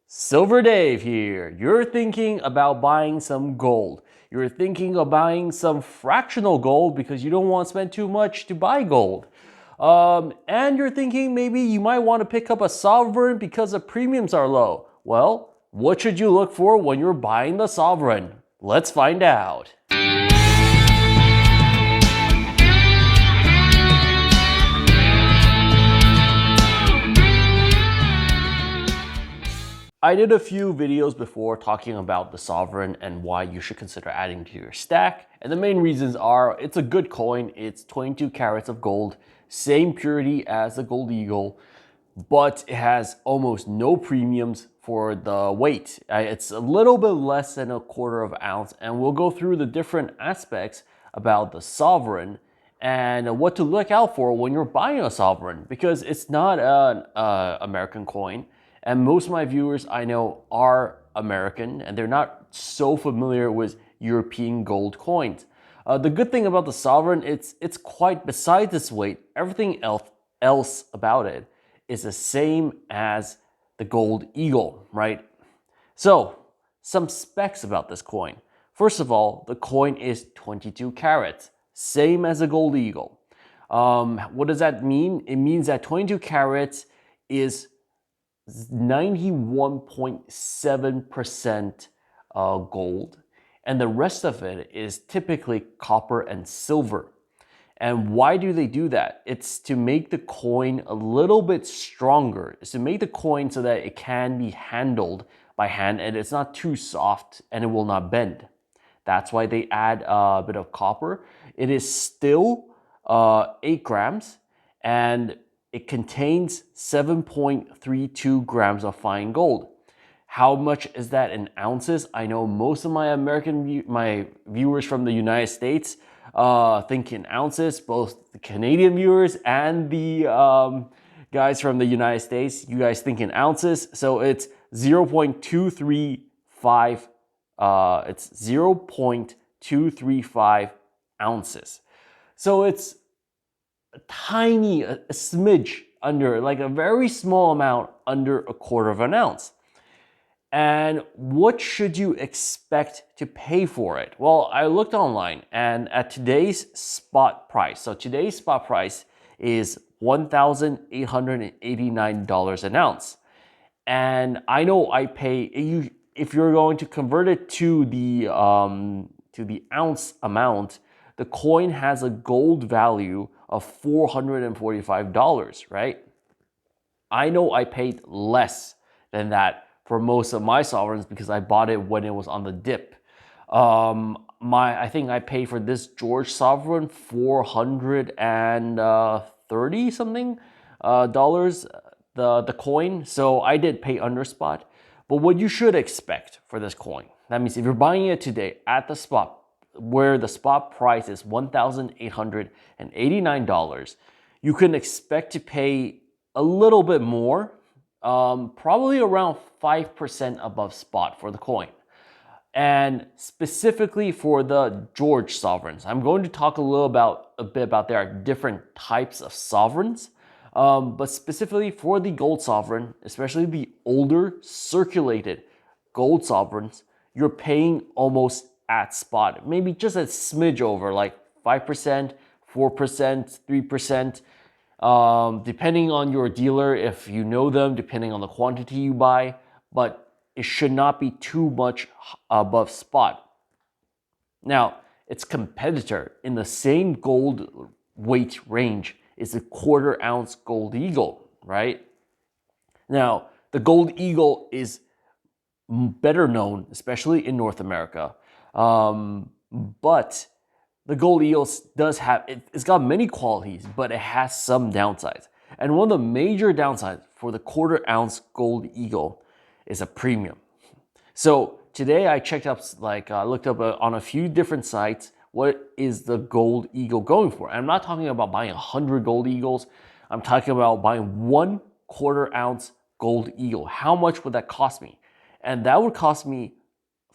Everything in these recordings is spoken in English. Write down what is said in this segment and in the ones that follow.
Silver Dave here. You're thinking about buying some gold. You're thinking of buying some fractional gold because you don't want to spend too much to buy gold. And you're thinking maybe you might want to pick up a sovereign because the premiums are low. Well, what should you look for when you're buying the sovereign? Let's find out. I did a few videos before talking about the sovereign and why you should consider adding to your stack. And the main reasons are it's a good coin, it's 22 carats of gold, same purity as the gold eagle, but it has almost no premiums for the weight. It's a little bit less than a quarter of an ounce, and we'll go through the different aspects about the sovereign and what to look out for when you're buying a sovereign, because it's not an American coin. And most of my viewers I know are American and they're not so familiar with European gold coins. The good thing about the sovereign, it's quite besides its weight, everything else about it is the same as the gold eagle, right? So some specs about this coin. First of all, the coin is 22 carats, same as a gold eagle. What does that mean? It means that 22 carats is 91.7% gold, and the rest of it is typically copper and silver. And why do they do that? It's to make the coin a little bit stronger. It's to make the coin so that it can be handled by hand and it's not too soft and it will not bend. That's why they add a bit of copper. It is still 8 grams and it contains 7.32 grams of fine gold. How much is that in ounces? I know most of my my viewers from the United States think in ounces, both the Canadian viewers and the guys from the United States. You guys think in ounces, so it's 0.235. It's 0.235 ounces. So it's tiny, a smidge under, like a very small amount under a quarter of an ounce. And what should you expect to pay for it? Well, I looked online and at today's spot price, so today's spot price is $1,889 an ounce. And I know I pay, if you're going to convert it to the ounce amount, the coin has a gold value of $445, right? I know I paid less than that for most of my sovereigns because I bought it when it was on the dip. I think I paid for this George sovereign $430 something dollars, the coin. So I did pay under spot. But what you should expect for this coin, that means if you're buying it today at the spot, where the spot price is $1,889, you can expect to pay a little bit more, probably around 5% above spot for the coin. And specifically for the George sovereigns, I'm going to talk a bit about there are different types of sovereigns, but specifically for the gold sovereign, especially the older circulated gold sovereigns, you're paying almost at spot, maybe just a smidge over, like 5%, 4%, 3%, depending on your dealer, if you know them, depending on the quantity you buy, but it should not be too much above spot. Now, its competitor in the same gold weight range is the quarter ounce gold eagle, right? Now, the gold eagle is better known, especially in North America. But the gold eagle does have, it's got many qualities, but it has some downsides. And one of the major downsides for the quarter ounce gold eagle is a premium. So today I checked up, looked up on a few different sites, what is the gold eagle going for? And I'm not talking about buying 100 gold eagles. I'm talking about buying 1 quarter ounce gold eagle. How much would that cost me? And that would cost me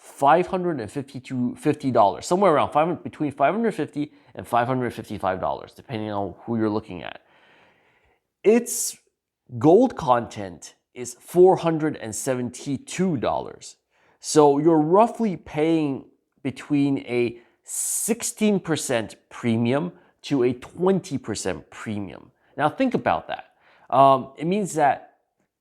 $550 to $50, somewhere around between $550 and $555, depending on who you're looking at. Its gold content is $472. So you're roughly paying between a 16% premium to a 20% premium. Now think about that. It means that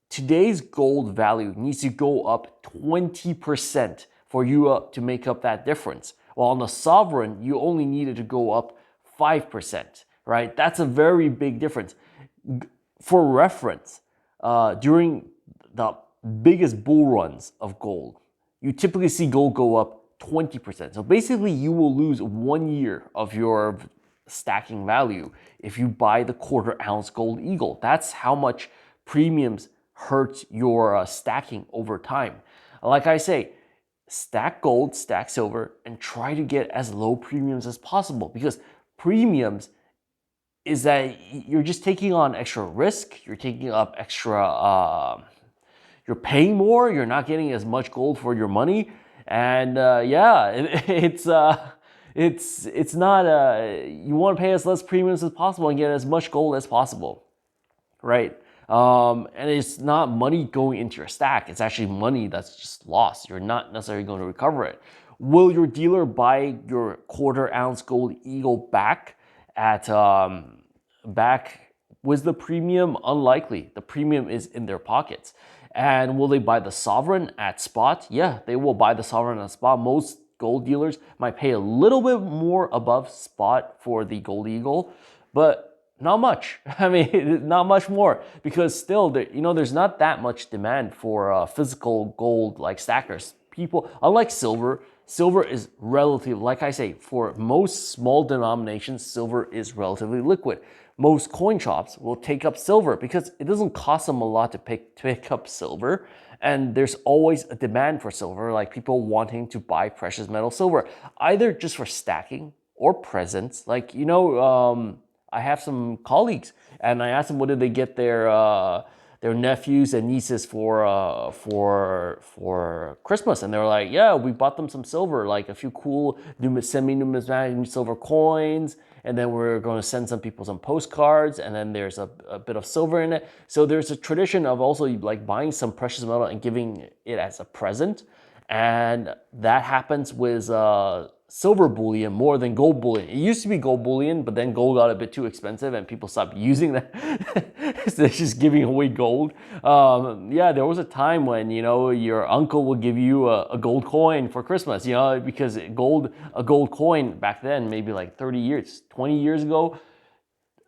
today's gold value needs to go up 20% for you to make up that difference. While on the sovereign, you only needed to go up 5%, right? That's a very big difference. For reference, during the biggest bull runs of gold, you typically see gold go up 20%. So basically, you will lose 1 year of your stacking value if you buy the quarter-ounce gold eagle. That's how much premiums hurt your stacking over time. Like I say, stack gold, stack silver, and try to get as low premiums as possible, because premiums is that you're just taking on extra risk, you're taking up extra, you're paying more, you're not getting as much gold for your money, and it's not, you want to pay as less premiums as possible and get as much gold as possible, right? And it's not money going into your stack, it's actually money that's just lost. You're not necessarily going to recover it. Will your dealer buy your quarter-ounce gold eagle back at back with the premium? Unlikely. The premium is in their pockets. And will they buy the sovereign at spot? Yeah, they will buy the sovereign at spot. Most gold dealers might pay a little bit more above spot for the gold eagle, but not much. I mean, not much more, because still, there's not that much demand for physical gold like stackers. People, unlike silver, silver is relatively, like I say, for most small denominations, silver is relatively liquid. Most coin shops will take up silver because it doesn't cost them a lot to pick up silver. And there's always a demand for silver, like people wanting to buy precious metal silver, either just for stacking or presents. Like, I have some colleagues, and I asked them what did they get their nephews and nieces for Christmas, and they were like, yeah, we bought them some silver, like a few cool semi-numismatic silver coins, and then we're going to send some people some postcards, and then there's a bit of silver in it. So there's a tradition of also like buying some precious metal and giving it as a present, and that happens with silver bullion more than gold bullion. It used to be gold bullion, but then gold got a bit too expensive and people stopped using that. So they're just giving away gold. There was a time when, your uncle would give you a gold coin for Christmas, because a gold coin back then, maybe like 30 years, 20 years ago,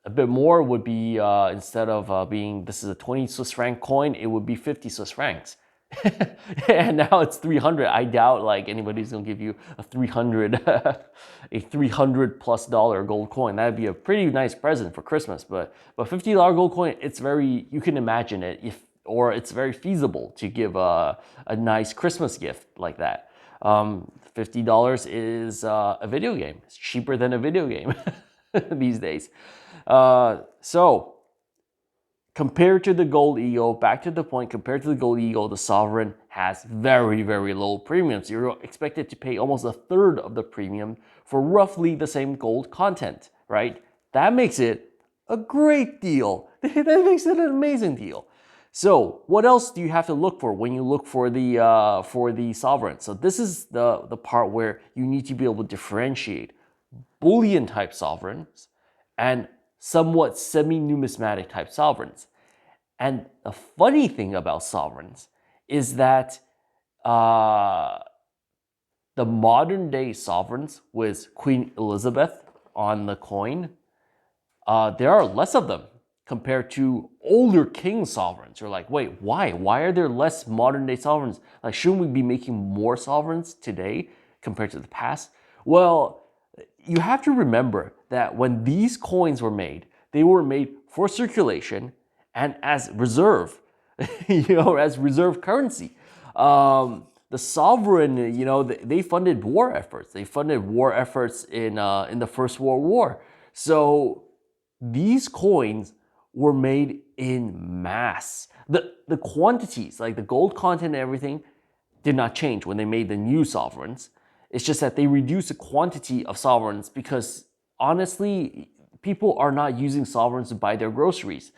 a bit more would be, instead of being, this is a 20 Swiss franc coin, it would be 50 Swiss francs. And now it's 300. I doubt like anybody's gonna give you a 300 a $300+ gold coin. That'd be a pretty nice present for Christmas. But $50 gold coin, it's very, you can imagine it, or it's very feasible to give a nice Christmas gift like that. $50 is a video game. It's cheaper than a video game these days. So compared to the gold eagle, back to the point, compared to the gold eagle, the sovereign has very, very low premiums. You're expected to pay almost a third of the premium for roughly the same gold content, right? That makes it a great deal. That makes it an amazing deal. So what else do you have to look for when you look for the sovereign? So this is the part where you need to be able to differentiate bullion type sovereigns and somewhat semi-numismatic type sovereigns. And the funny thing about sovereigns is that the modern day sovereigns with Queen Elizabeth on the coin, there are less of them compared to older king sovereigns. You're like, wait, why? Why are there less modern day sovereigns? Like, shouldn't we be making more sovereigns today compared to the past? Well, you have to remember that when these coins were made, they were made for circulation and as reserve, as reserve currency. The sovereign, they funded war efforts. They funded war efforts in the First World War. So these coins were made in mass. The quantities, like the gold content and everything, did not change when they made the new sovereigns. It's just that they reduced the quantity of sovereigns because, honestly, people are not using sovereigns to buy their groceries.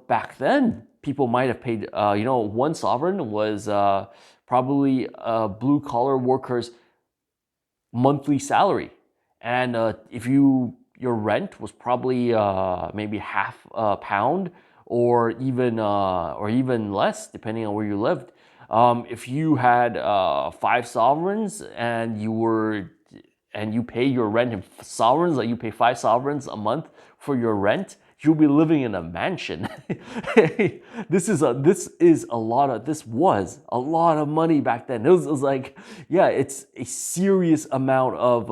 Back then, people might have paid, one sovereign was probably a blue collar worker's monthly salary. And if your rent was probably maybe half a pound or even less, depending on where you lived. If you had 5 sovereigns and you pay your rent in sovereigns, like you pay 5 sovereigns a month for your rent, you'll be living in a mansion. This was a lot of money back then. It was like, yeah, it's a serious amount of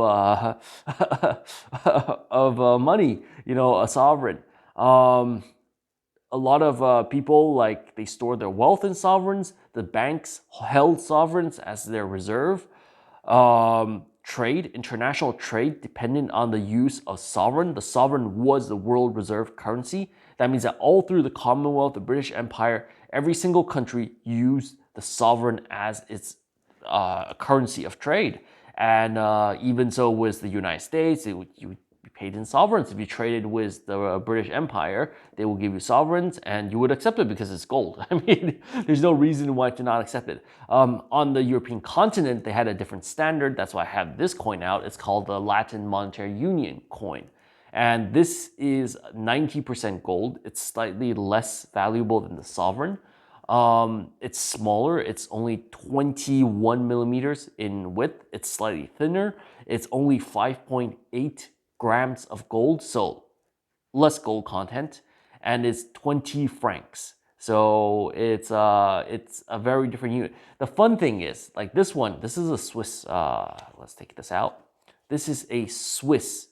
of money, a sovereign. A lot of people, like, they store their wealth in sovereigns. The banks held sovereigns as their reserve. International trade depended on the use of sovereign. The sovereign was the world reserve currency. That means that all through the Commonwealth, the British Empire, every single country used the sovereign as its currency of trade. And even so with the United States, you would be paid in sovereigns. If you traded with the British Empire, they will give you sovereigns and you would accept it because it's gold. I mean, there's no reason why to not accept it. On the European continent, they had a different standard. That's why I have this coin out. It's called the Latin Monetary Union coin. And this is 90% gold. It's slightly less valuable than the sovereign. It's smaller. It's only 21 millimeters in width. It's slightly thinner. It's only 5.8 grams of gold, so less gold content, and it's 20 francs. So it's a very different unit. The fun thing is, like this one, this is a Swiss. Let's take this out. This is a Swiss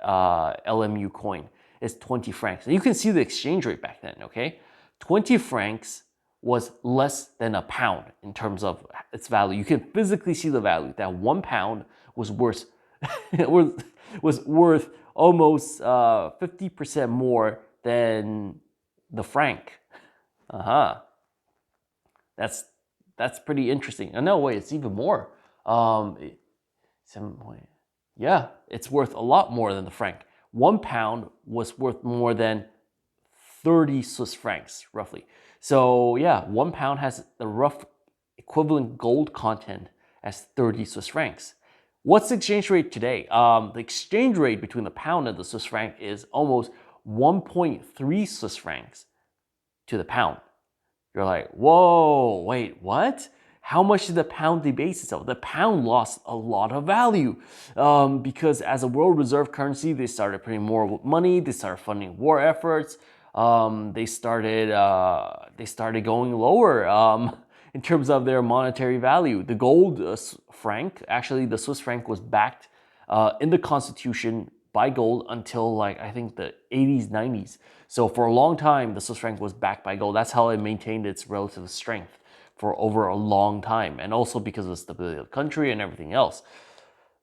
LMU coin. It's 20 francs. And you can see the exchange rate back then. Okay, 20 francs was less than a pound in terms of its value. You can physically see the value. That 1 pound was worth was worth almost 50% more than the franc. That's pretty interesting. No, wait, it's even more. 7 point. Yeah, it's worth a lot more than the franc. 1 pound was worth more than 30 Swiss francs, roughly. So yeah, 1 pound has the rough equivalent gold content as 30 Swiss francs. What's the exchange rate today? The exchange rate between the pound and the Swiss franc is almost 1.3 Swiss francs to the pound. You're like, whoa, wait, what? How much did the pound debase itself? The pound lost a lot of value because as a world reserve currency, they started printing more money. They started funding war efforts. They started going lower in terms of their monetary value. The gold franc, actually the Swiss franc, was backed in the constitution by gold until, like, I think the 80s, 90s. So for a long time, the Swiss franc was backed by gold. That's how it maintained its relative strength for over a long time, and also because of the stability of the country and everything else.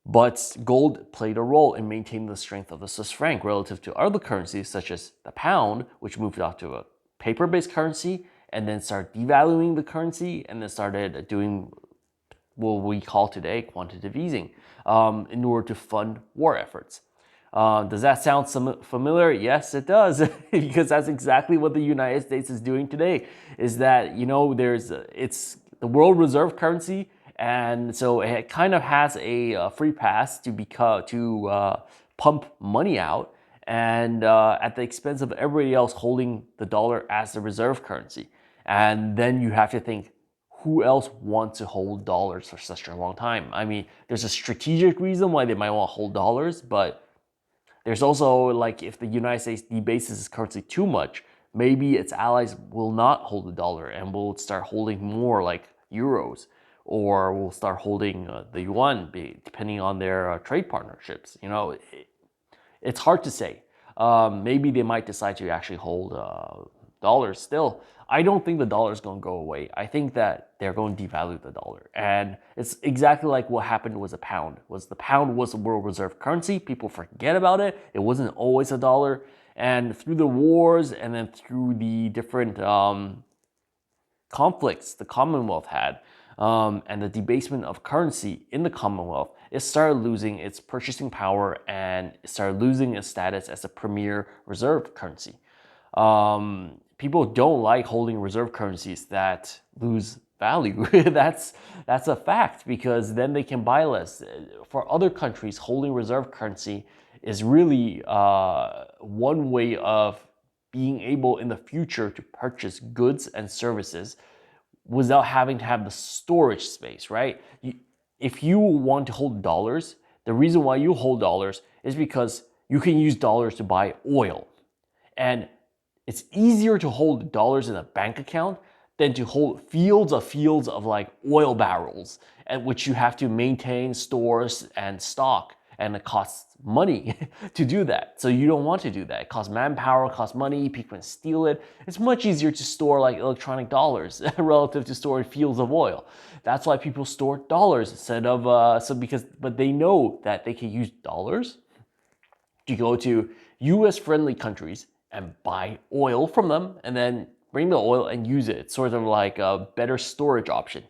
But gold played a role in maintaining the strength of the Swiss franc relative to other currencies, such as the pound, which moved out to a paper-based currency, and then started devaluing the currency, and then started doing what we call today quantitative easing in order to fund war efforts. Does that sound familiar? Yes, it does, because that's exactly what the United States is doing today. Is that, it's the world reserve currency, and so it kind of has a free pass to pump money out, and at the expense of everybody else holding the dollar as the reserve currency. And then you have to think, who else wants to hold dollars for such a long time? I mean, there's a strategic reason why they might want to hold dollars, but there's also, like, if the United States debases its currency too much, maybe its allies will not hold the dollar and will start holding more, like euros, or will start holding the yuan, depending on their trade partnerships. It's hard to say. Maybe they might decide to actually hold dollars still. I don't think the dollar is going to go away. I think that they're going to devalue the dollar. And it's exactly like what happened with the pound. The pound was a world reserve currency. People forget about it. It wasn't always a dollar. And through the wars and then through the different conflicts the Commonwealth had, and the debasement of currency in the Commonwealth, it started losing its purchasing power and it started losing its status as a premier reserve currency. people don't like holding reserve currencies that lose value. That's a fact, because then they can buy less. For other countries, holding reserve currency is really one way of being able in the future to purchase goods and services without having to have the storage space, right? If you want to hold dollars, the reason why you hold dollars is because you can use dollars to buy oil. And it's easier to hold dollars in a bank account than to hold fields of like oil barrels, at which you have to maintain, stores, and stock. And it costs money to do that. So you don't want to do that. It costs manpower, it costs money, people can steal it. It's much easier to store like electronic dollars relative to storing fields of oil. That's why people store dollars instead of, but they know that they can use dollars to go to US friendly countries and buy oil from them and then bring the oil and use it. It's sort of like a better storage option.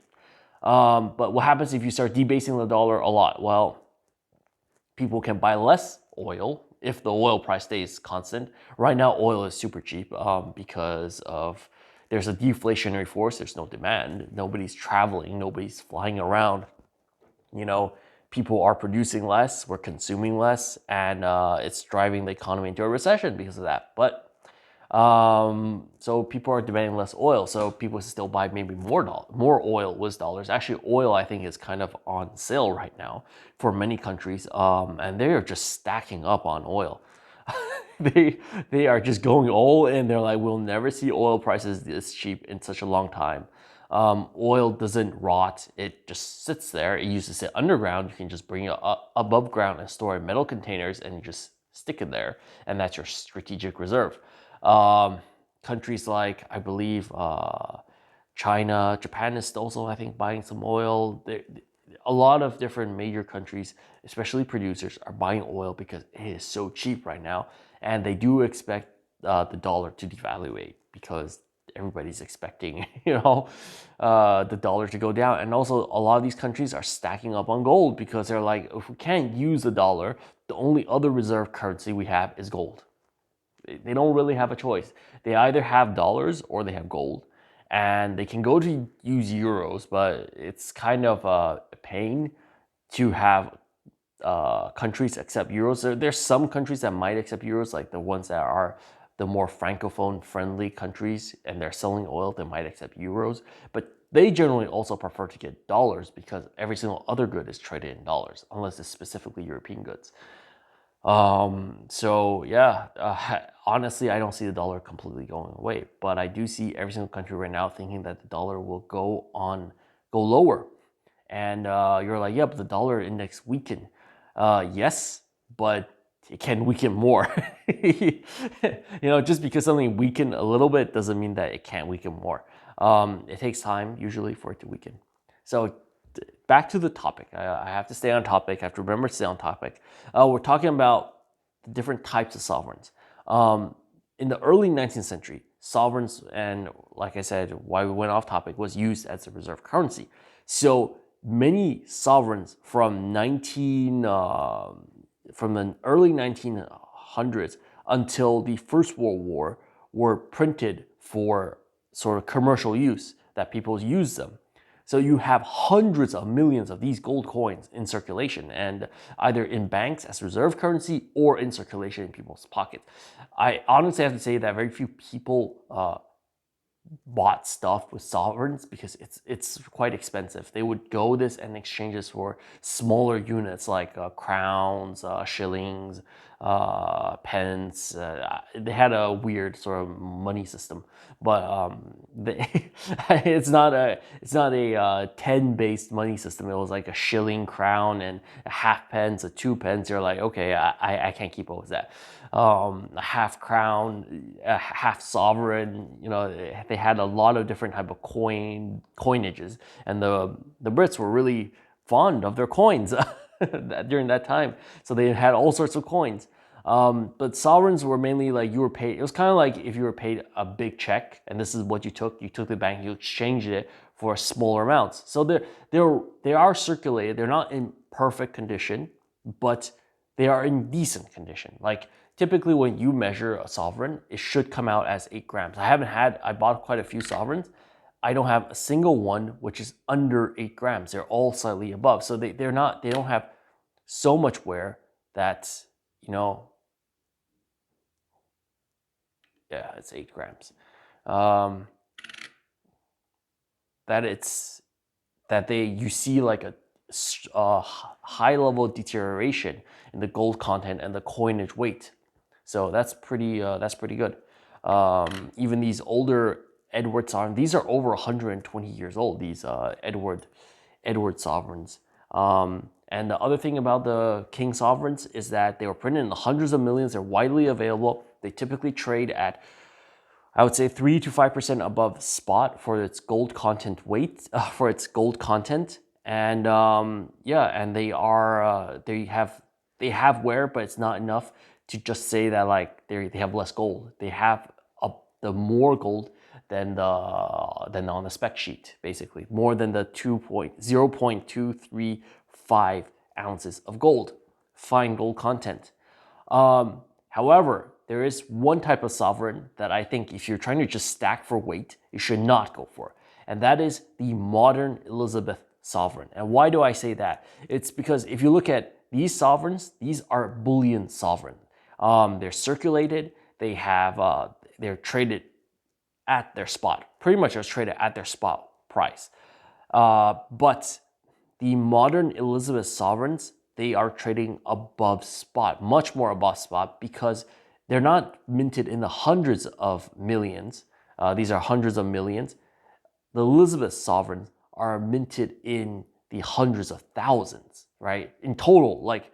But what happens if you start debasing the dollar a lot? Well, people can buy less oil if the oil price stays constant. Right now, oil is super cheap because of there's a deflationary force. There's no demand. Nobody's traveling. Nobody's flying around. People are producing less. We're consuming less, and it's driving the economy into a recession because of that. But so people are demanding less oil, so people still buy maybe more oil with dollars. Actually, oil I think is kind of on sale right now for many countries, and they are just stacking up on oil. they are just going all in. They're like, we'll never see oil prices this cheap in such a long time. Oil doesn't rot, it just sits there. It used to sit underground. You can just bring it up above ground and store in metal containers and you just stick it there, and that's your strategic reserve. Countries like, I believe, China, Japan is also, I think, buying some oil. A lot of different major countries, especially producers, are buying oil because it is so cheap right now. And they do expect the dollar to devaluate because everybody's expecting, the dollar to go down. And also, a lot of these countries are stacking up on gold because they're like, if we can't use the dollar, the only other reserve currency we have is gold. They don't really have a choice. They either have dollars or they have gold. And they can go to use euros, but it's kind of a pain to have countries accept euros. There's some countries that might accept euros, like the ones that are the more francophone friendly countries and they're selling oil, they might accept euros. But they generally also prefer to get dollars because every single other good is traded in dollars, unless it's specifically European goods. Honestly, I don't see the dollar completely going away, but I do see every single country right now thinking that the dollar will go lower. And you're like, yeah, but the dollar index weakened. Yes, but it can weaken more. Just because something weakened a little bit doesn't mean that it can't weaken more. It takes time usually for it to weaken. So back to the topic. I have to stay on topic. I have to remember to stay on topic. We're talking about the different types of sovereigns. In the early 19th century, sovereigns, and like I said, why we went off topic, was used as a reserve currency. So many sovereigns from the early 1900s until the First World War were printed for sort of commercial use, that people use them. So you have hundreds of millions of these gold coins in circulation, and either in banks as reserve currency or in circulation in people's pockets. I honestly have to say that very few people bought stuff with sovereigns because it's quite expensive. They would go this and exchange this for smaller units like crowns, shillings, pence. They had a weird sort of money system, but it's not a 10 based money system. It was like a shilling, crown, and a half pence, a 2 pence. You're like, okay, I can't keep up with that. A half crown, a half sovereign. They had a lot of different type of coinages, and the Brits were really fond of their coins during that time. So they had all sorts of coins. But sovereigns were mainly like you were paid. It was kind of like if you were paid a big check, and this is what you took. You took the bank, you exchanged it for smaller amounts. So they are circulated. They're not in perfect condition, but they are in decent condition. Like typically when you measure a sovereign, it should come out as 8 grams. I bought quite a few sovereigns. I don't have a single one which is under 8 grams. They're all slightly above. So they don't have so much wear that, you know, yeah, it's 8 grams. You see like a high level deterioration in the gold content and the coinage weight. So that's pretty good. Even these older Edward sovereigns, these are over 120 years old. These Edward sovereigns. And the other thing about the King sovereigns is that they were printed in the hundreds of millions. They're widely available. They typically trade at, I would say, 3 to 5% above spot for its gold content weight, for its gold content. And yeah, and they have wear, but it's not enough to just say that like they have less gold. They have the more gold than on the spec sheet, basically more than the 0.235 ounces of gold, fine gold content. However, there is one type of sovereign that I think if you're trying to just stack for weight, you should not go for, and that is the modern Elizabeth sovereign. And why do I say that? It's because if you look at these sovereigns, these are bullion sovereign. They're circulated. They're traded at their spot. Pretty much it's traded at their spot price. But the modern Elizabeth sovereigns, they are trading above spot, much more above spot, because they're not minted in the hundreds of millions. These are hundreds of millions. The Elizabeth sovereigns are minted in the hundreds of thousands, right? In total, like,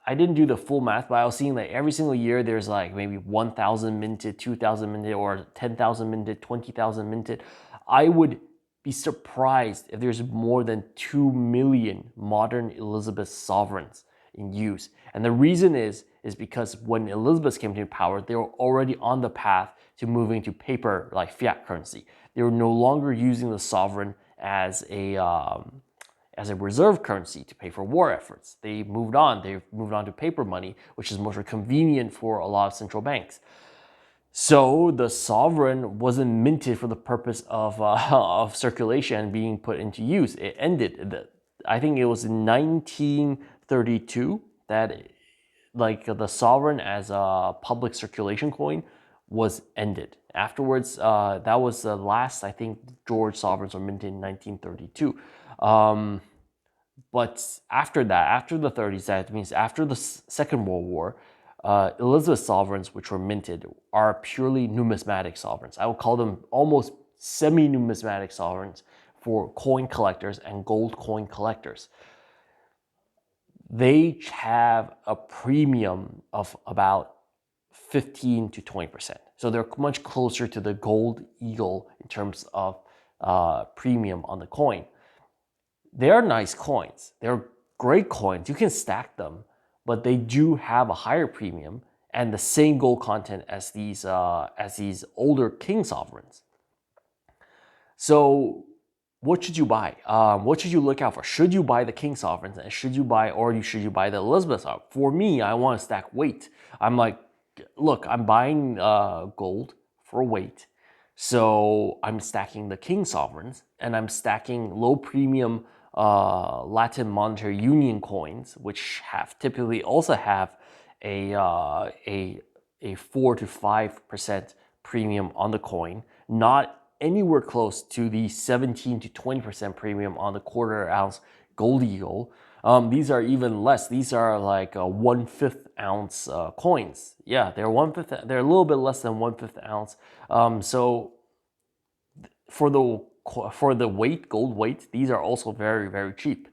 I didn't do the full math, but I was seeing that every single year there's like maybe 1,000 minted, 2,000 minted, or 10,000 minted, 20,000 minted. I would be surprised if there's more than 2 million modern Elizabeth sovereigns in use. And the reason is because when Elizabeth came to power, they were already on the path to moving to paper, like fiat currency. They were no longer using the sovereign as a reserve currency to pay for war efforts. They moved on to paper money, which is more convenient for a lot of central banks. So the sovereign wasn't minted for the purpose of circulation and being put into use. It ended. I think it was in 1932 that like the sovereign as a public circulation coin was ended. Afterwards, that was the last, I think, George sovereigns were minted in 1932. But after that, after the 30s, that means after the Second World War, Elizabeth sovereigns, which were minted, are purely numismatic sovereigns. I would call them almost semi-numismatic sovereigns for coin collectors and gold coin collectors. They have a premium of about 15 to 20%. So they're much closer to the gold eagle in terms of premium on the coin. They're nice coins. They're great coins. You can stack them, but they do have a higher premium and the same gold content as these older king sovereigns. So what should you buy? What should you look out for? Should you buy the king sovereigns, and should you buy the Elizabeth sovereign? For me, I want to stack weight. I'm like, look, I'm buying gold for weight. So I'm stacking the king sovereigns, and I'm stacking low premium Latin Monetary Union coins, which typically also have a 4 to 5% premium on the coin, not anywhere close to the 17 to 20% premium on the quarter ounce gold eagle. These are even less. These are like 1/5 ounce coins. Yeah, they're 1/5. They're a little bit less than 1/5 ounce. So for the weight, gold weight, these are also very, very cheap.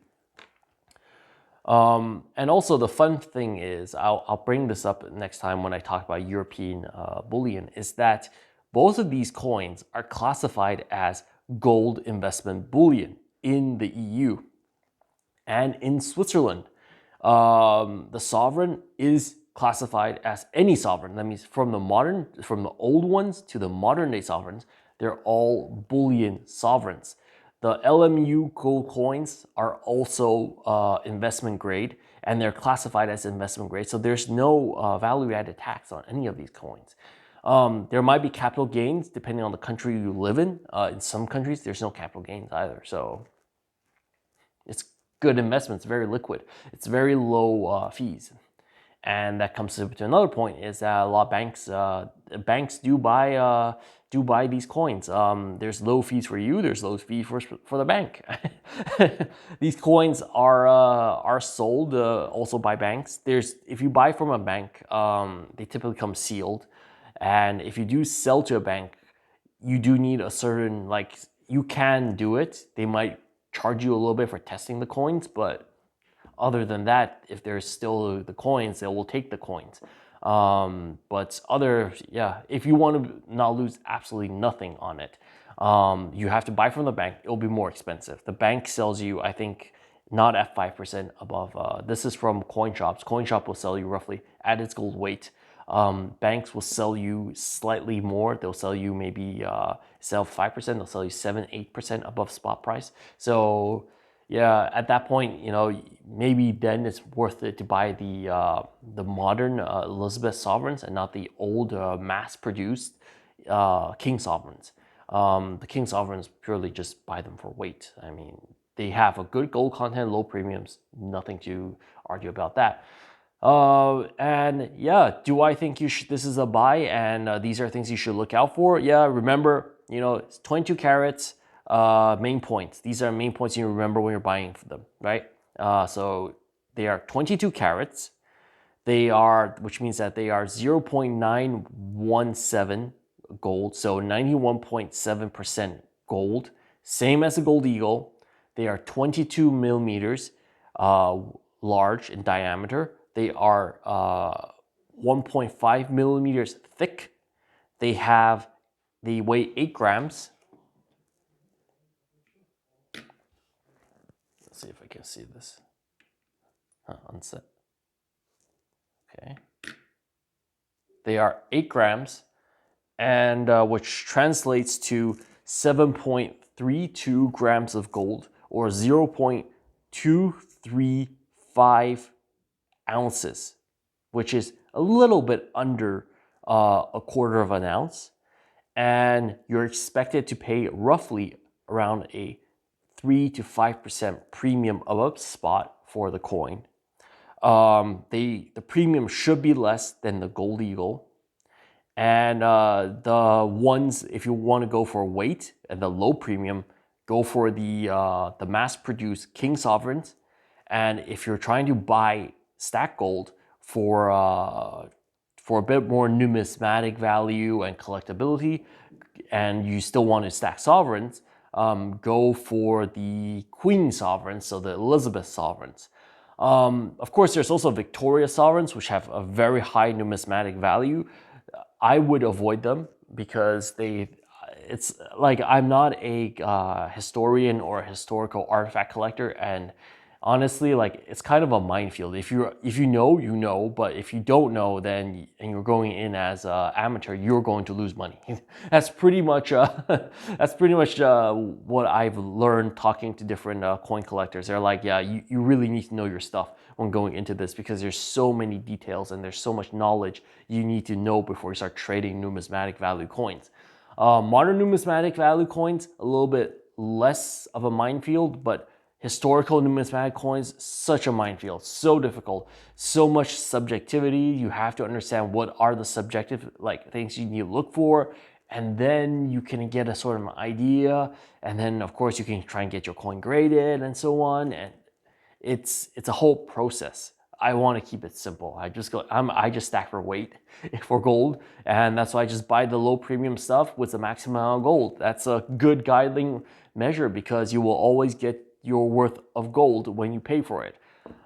And also the fun thing is, I'll bring this up next time when I talk about European bullion, is that both of these coins are classified as gold investment bullion in the EU and in Switzerland. The sovereign is classified as any sovereign. That means from the old ones to the modern day sovereigns, they're all bullion sovereigns. The LMU gold coins are also investment grade, and they're classified as investment grade. So there's no value-added tax on any of these coins. There might be capital gains depending on the country you live in. In some countries, there's no capital gains either. So it's good investment. It's very liquid. It's very low fees. And that comes to another point is that a lot of banks do buy these coins. There's low fees for you. There's low fees for the bank. These coins are sold also by banks. If you buy from a bank, they typically come sealed, and if you do sell to a bank, you do need a certain, like, you can do it. They might charge you a little bit for testing the coins, but other than that, if there's still the coins, they will take the coins. If you want to not lose absolutely nothing on it, you have to buy from the bank. It'll be more expensive. The bank sells you, I think, not at 5% above. This is from coin shops. Coin shop will sell you roughly at its gold weight. Banks will sell you slightly more. They'll sell you maybe sell 5%. They'll sell you 7-8% above spot price. So yeah, at that point, maybe then it's worth it to buy the modern Elizabeth sovereigns and not the old mass-produced king sovereigns. The king sovereigns purely just buy them for weight. I mean, they have a good gold content, low premiums, nothing to argue about that. And yeah, do I think this is a buy and these are things you should look out for? Yeah, remember, it's 22 carats. Main points. These are main points you remember when you're buying them, right? So they are 22 carats. Which means that they are 0.917 gold, so 91.7% gold, same as a gold eagle. They are 22 millimeters large in diameter. They are 1.5 millimeters thick. They weigh 8 grams. See if I can see this. Unset. Okay. They are 8 grams, and which translates to 7.32 grams of gold, or 0.235 ounces, which is a little bit under a quarter of an ounce. And you're expected to pay roughly around a 3 to 5% premium above spot for the coin. The premium should be less than the gold eagle. And the ones, if you want to go for weight and the low premium, go for the mass-produced king sovereigns. And if you're trying to buy stack gold for a bit more numismatic value and collectability, and you still want to stack sovereigns, go for the Queen sovereigns, so the Elizabeth sovereigns. Of course, there's also Victoria sovereigns, which have a very high numismatic value. I would avoid them because it's like, I'm not a historian or a historical artifact collector, and honestly, like, it's kind of a minefield. If you know, you know, but if you don't know, then and you're going in as an amateur, you're going to lose money. That's pretty much what I've learned talking to different coin collectors. They're like, yeah, you really need to know your stuff when going into this, because there's so many details and there's so much knowledge you need to know before you start trading numismatic value coins. Modern numismatic value coins, a little bit less of a minefield, but historical numismatic coins, such a minefield, so difficult, so much subjectivity. You have to understand what are the subjective things you need to look for, and then you can get a sort of idea, and then of course you can try and get your coin graded and so on, and it's a whole process. I want to keep it simple. I just stack for weight for gold, and that's why I just buy the low premium stuff with the maximum amount of gold. That's a good guiding measure, because you will always get your worth of gold when you pay for it.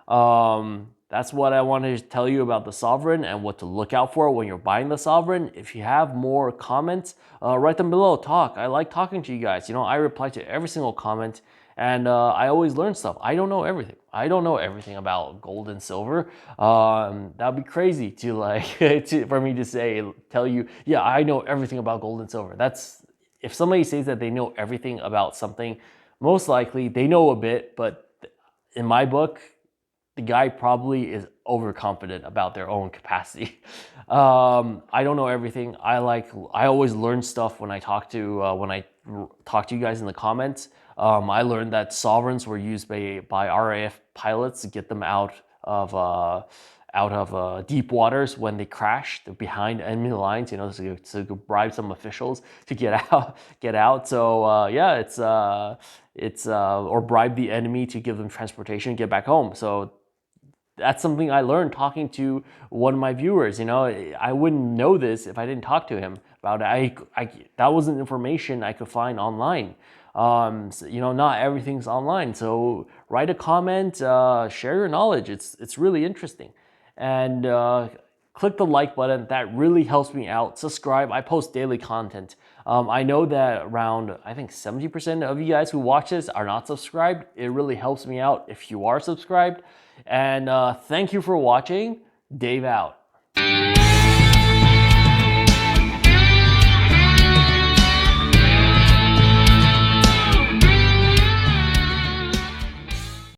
That's what I wanted to tell you about the sovereign and what to look out for when you're buying the sovereign. If you have more comments, write them below. I like talking to you guys. I reply to every single comment, and I always learn stuff. I don't know everything. I don't know everything about gold and silver. That'd be crazy for me to tell you, yeah, I know everything about gold and silver. If somebody says that they know everything about something, most likely they know a bit, but in my book, the guy probably is overconfident about their own capacity. I don't know everything. I always learn stuff when I talk to you guys in the comments. I learned that sovereigns were used by RAF pilots to get them out of deep waters when they crashed behind enemy lines. You know, to bribe some officials to get out. So yeah, it's or bribe the enemy to give them transportation and get back home. So that's something I learned talking to one of my viewers. You know, I wouldn't know this if I didn't talk to him about it. That wasn't information I could find online. So, you know, not everything's online. So write a comment, share your knowledge. It's really interesting, and click the like button. That really helps me out. Subscribe. I post daily content. I know that around, I think 70% of you guys who watch this are not subscribed. It really helps me out if you are subscribed. And thank you for watching. Dave out.